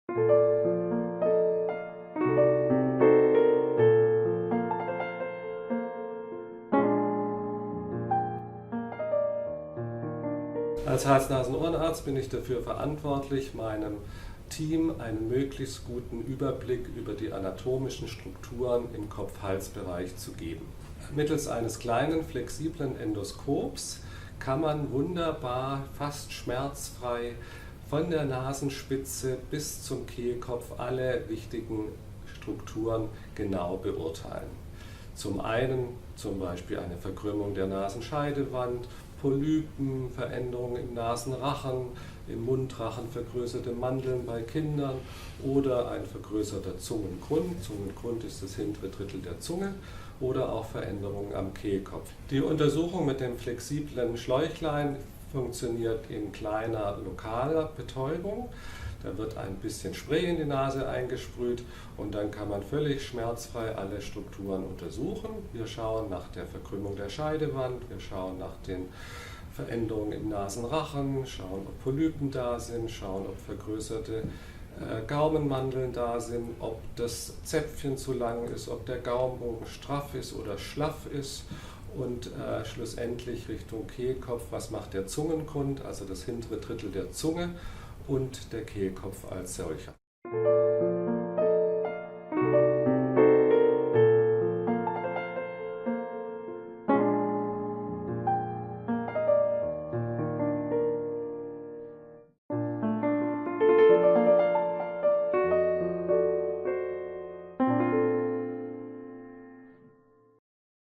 Als Hals-Nasen-Ohrenarzt bin ich dafür verantwortlich, meinem Team einen möglichst guten Überblick über die anatomischen Strukturen im Kopf-Hals-Bereich zu geben. Mittels eines kleinen, flexiblen Endoskops kann man wunderbar, fast schmerzfrei von der Nasenspitze bis zum Kehlkopf alle wichtigen Strukturen genau beurteilen. Zum einen zum Beispiel eine Verkrümmung der Nasenscheidewand, Polypen, Veränderungen im Nasenrachen, im Mundrachen vergrößerte Mandeln bei Kindern oder ein vergrößerter Zungengrund. Zungengrund ist das hintere Drittel der Zunge oder auch Veränderungen am Kehlkopf. Die Untersuchung mit dem flexiblen Schläuchlein funktioniert in kleiner lokaler Betäubung. Da wird ein bisschen Spray in die Nase eingesprüht und dann kann man völlig schmerzfrei alle Strukturen untersuchen. Wir schauen nach der Verkrümmung der Scheidewand, wir schauen nach den Veränderungen im Nasenrachen, schauen, ob Polypen da sind, schauen, ob vergrößerte Gaumenmandeln da sind, ob das Zäpfchen zu lang ist, ob der Gaumenbogen straff ist oder schlaff ist. Und schlussendlich Richtung Kehlkopf, was macht der Zungengrund, also das hintere Drittel der Zunge und der Kehlkopf als solcher.